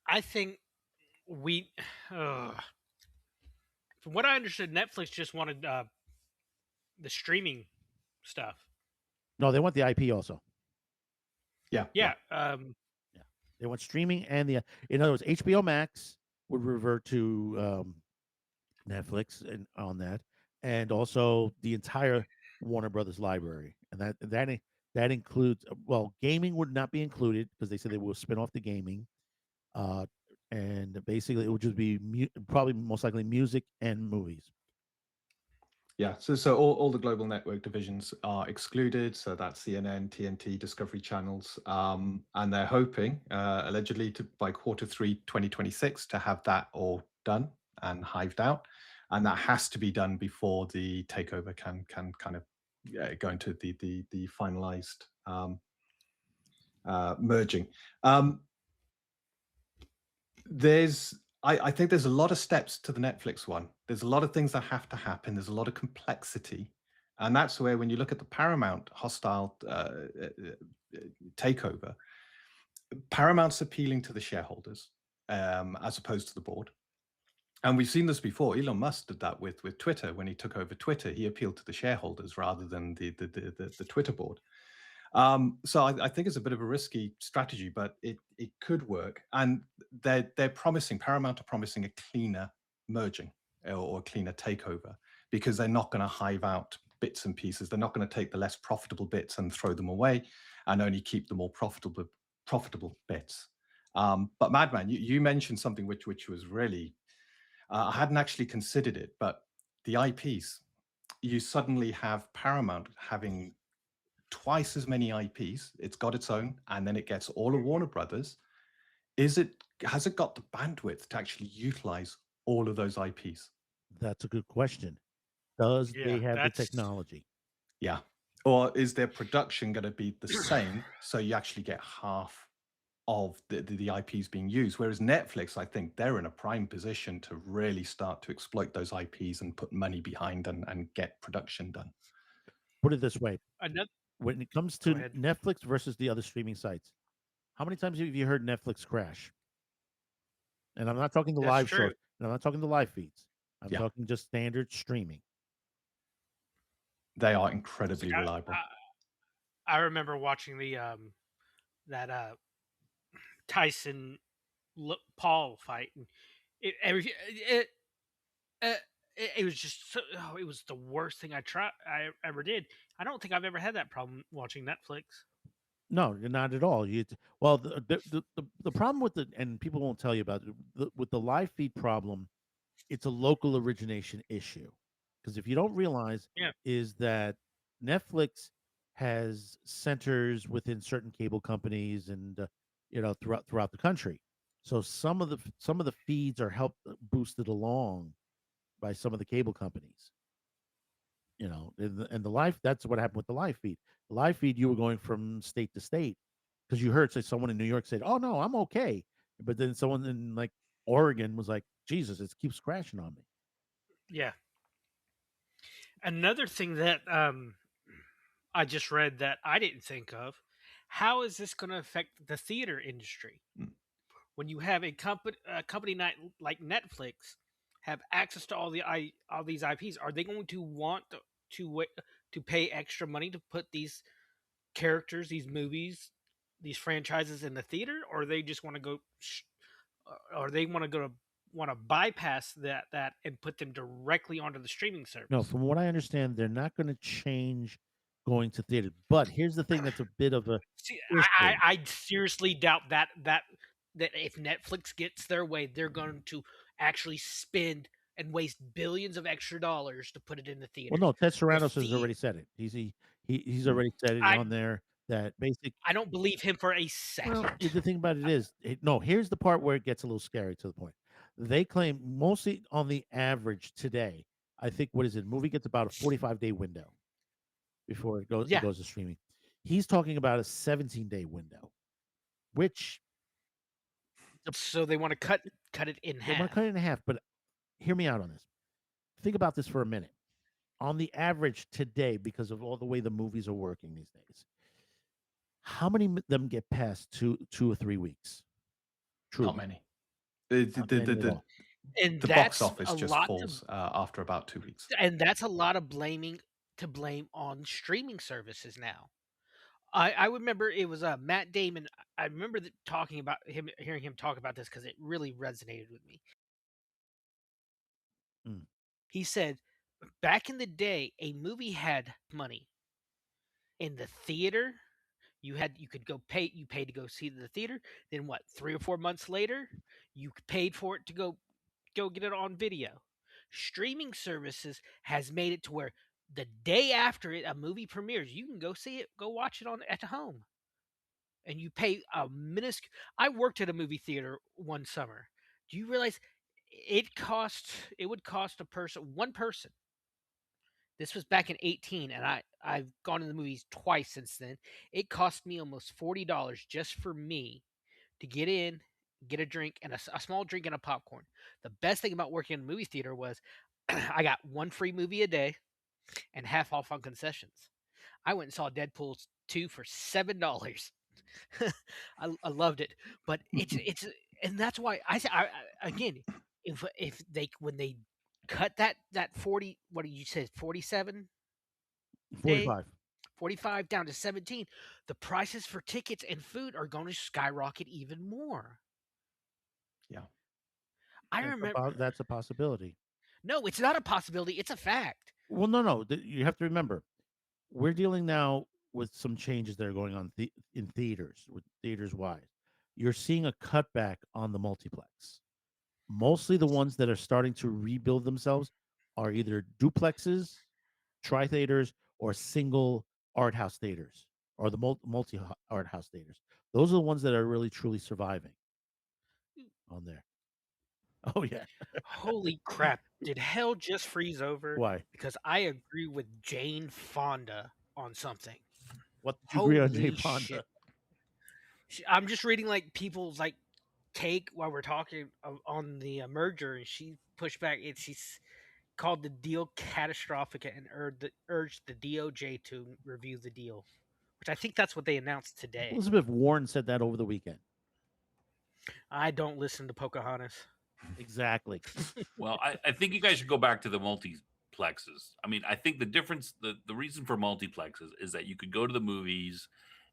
I think we, uh, from what I understood, Netflix just wanted the streaming stuff. No, they want the IP also. Yeah, yeah. Yeah, Yeah, they want streaming and in other words, HBO Max would revert to Netflix and on that, and also the entire Warner Brothers library, and that includes well, gaming would not be included because they said they will spin off the gaming, uh, and basically it would just be probably most likely music and movies. Yeah, so all the global network divisions are excluded. So that's CNN, TNT, Discovery channels, and they're hoping, allegedly, by Q3 2026 to have that all done and hived out, and that has to be done before the takeover can kind of go into the finalized merging. I think there's a lot of steps to the Netflix one. There's a lot of things that have to happen. There's a lot of complexity. And that's where, when you look at the Paramount hostile takeover, Paramount's appealing to the shareholders as opposed to the board. And we've seen this before. Elon Musk did that with Twitter. When he took over Twitter, he appealed to the shareholders rather than the Twitter board. So I think it's a bit of a risky strategy, but it could work. And they're promising, Paramount are promising a cleaner merging or a cleaner takeover, because they're not going to hive out bits and pieces. They're not going to take the less profitable bits and throw them away, and only keep the more profitable bits. But Madman, you mentioned something which was really, I hadn't actually considered it, but the IPs. You suddenly have Paramount having twice as many IPs. It's got its own, and then it gets all of Warner Brothers. Has it got the bandwidth to actually utilize all of those IPs? That's a good question. Does they yeah, have the that's technology? Yeah. Or is their production going to be the same, so you actually get half of the IPs being used? Whereas Netflix, I think they're in a prime position to really start to exploit those IPs and put money behind and get production done. Put it this way: another. when it comes Go to ahead. Netflix versus the other streaming sites, how many times have you heard Netflix crash? And I'm not talking the That's live shows, true. and I'm not talking the live feeds. I'm Yeah, talking just standard streaming. they are It's like incredibly reliable. I remember watching the that Tyson Paul fight, and uh, it was just it was the worst thing I ever did. I don't think I've ever had that problem watching Netflix. No, not at all. Well, the problem with and people won't tell you about it, with the live feed problem, it's a local origination issue. Because if you don't realize, Yeah, is that Netflix has centers within certain cable companies and throughout the country. So some of the feeds are helped boosted along by some of the cable companies. And the live that's what happened with the live feed. The live feed, you were going from state to state because you heard say someone in New York said, "Oh no, I'm okay," but then someone in like Oregon was like, "Jesus, it keeps crashing on me." yeah. Another thing that I just read that I didn't think of: how is this going to affect the theater industry Mm. when you have a company like Netflix have access to all these IPs? Are they going to want to pay extra money to put these characters, these movies, these franchises in the theater, or they just want to go, or they want to bypass that and put them directly onto the streaming No, service? from what I understand, they're not going to change going to theater. But here's the thing that's a bit of a See, issue. I seriously doubt that if Netflix gets their way, they're going to actually spend and waste billions of extra dollars to put it in the Well, theaters. no, Ted If Sarandos has the already said it. He's Mm. already said it I on there that basic. I don't believe him for a Well, second. the thing about it is, no. Here's the part where it gets a little scary to the point. They claim mostly on the average today. I think what is it? Movie gets about a 45-day window before it Yeah, goes to streaming. He's talking about a 17-day window, which so they want to cut it in they want to cut it half. in half. But hear me out on this. Think about this for a minute. on the average today, because of all the way the movies are working these days, how many of them get past 2 or 3 weeks? Not Truly, many. The, not the, the, many at the, all. And the box that's office a just lot to falls after about 2 weeks. and that's a lot of blame on streaming services now. I remember it was Matt Damon. I remember talking about him, hearing him talk about this because it really resonated with me. Mm. He said, back in the day, a movie had money in the theater. You could go pay. You paid to go see it in the theater. Then what? 3 or 4 months later, you paid for it to go get it on video. Streaming services has made it to where the day after a movie premieres, you can go see it, go watch it on at home, and you pay a minuscule. I worked at a movie theater one summer. Do you realize it would cost one person. This was back in 18, and I've gone to the movies twice since then. It cost me almost $40 just for me to get in, get a drink, and a small drink and a popcorn. The best thing about working in a movie theater was I got one free movie a day and half off on concessions. I went and saw Deadpool 2 for $7. I loved it, but it's and that's why I say again, if they when they cut that 40, what did you say, 47 day 45. 45 down to 17, the prices for tickets and food are going to skyrocket even more. Yeah. I remember. That's a possibility. No, it's not a possibility. It's a fact. Well, no. You have to remember, we're dealing now with some changes that are going on in theaters, with theaters wide. You're seeing a cutback on the multiplex. Mostly the ones that are starting to rebuild themselves are either duplexes, tri theaters, or single art house theaters, or the multi art house theaters. Those are the ones that are really truly surviving on there. Oh yeah. Holy crap. Did hell just freeze over? Why? Because I agree with Jane Fonda on something. What did you agree on, Jay Holy Fonda? shit. I'm just reading like people's like take while we're talking on the merger, and she pushed back. She's called the deal catastrophic and urged the DOJ to review the deal, which I think that's what they announced today. Elizabeth Warren said that over the weekend. I don't listen to Pocahontas. Exactly. Well, I think you guys should go back to the multiplexes. I mean, I think the difference, the reason for multiplexes is that you could go to the movies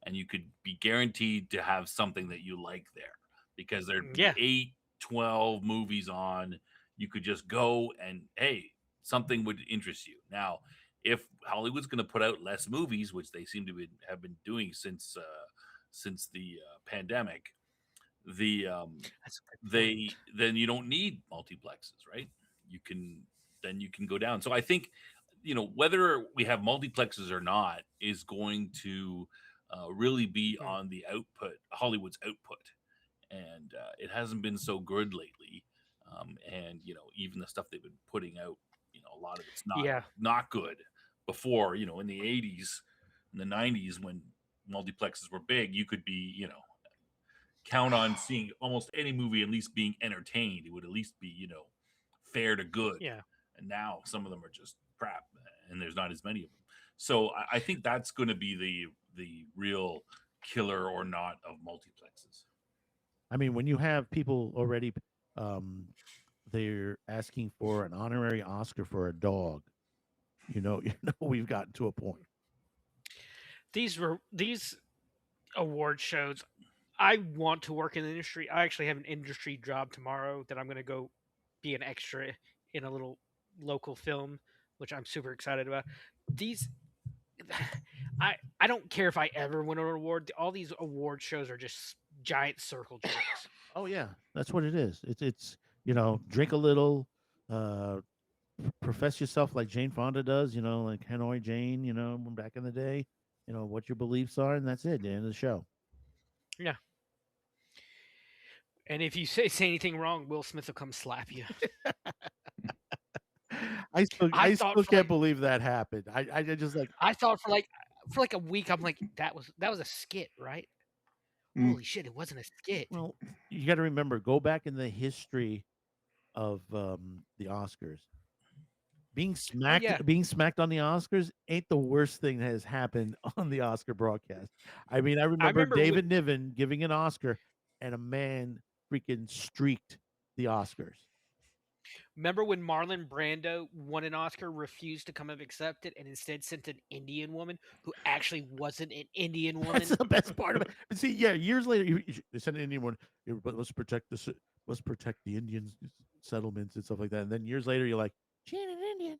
and you could be guaranteed to have something that you like there, because there'd be Yeah. 8, 12 movies on. You could just go and, hey, something would interest you. Now, if Hollywood's going to put out less movies, which they seem to have been doing since the pandemic, That's a good they point. then you don't need multiplexes, right? You can go down. So I think, whether we have multiplexes or not is going to really be Hmm. on the output, Hollywood's output, and it hasn't been so good lately. And even the stuff they've been putting out, a lot of it's Yeah. not good. Before, in the 80s, in the 90s, when multiplexes were big, you could be, count on seeing almost any movie, at least being entertained. It would at least be, fair to good. Yeah. And now some of them are just crap, and there's not as many of them. So I think that's going to be the real killer or not of multiplexes. I mean, when you have people already, they're asking for an honorary Oscar for a dog. You know, we've gotten to a point. These award shows. I want to work in the industry. I actually have an industry job tomorrow that I'm going to go be an extra in a little local film, which I'm super excited about. These I don't care if I ever win an award. All these award shows are just giant circle jerks. Oh yeah, that's what it is. It's drink a little, uh, profess yourself like Jane Fonda does. Like Hanoi Jane. Back in the day. What your beliefs are, and that's it. The end of the show. Yeah. And if you say anything wrong, Will Smith will come slap you. I still I I thought still for can't like believe that happened. I just like I thought for like a week, I'm like, that was a skit, right? Mm. Holy shit, it wasn't a skit. well, you got to remember, go back in the history of the Oscars. being Oh yeah, smacked on the Oscars ain't the worst thing that has happened on the Oscar broadcast. I mean, I I remember remember. David Niven giving an Oscar, and a man freaking streaked the Oscars. Remember when Marlon Brando won an Oscar, refused to come and accept it, and instead sent an Indian woman who actually wasn't an Indian That's woman? the best part of it. But see, yeah, years later, they sent an Indian one. But let's protect the Indian settlements and stuff like that. And then years later, you're like, she ain't an Indian.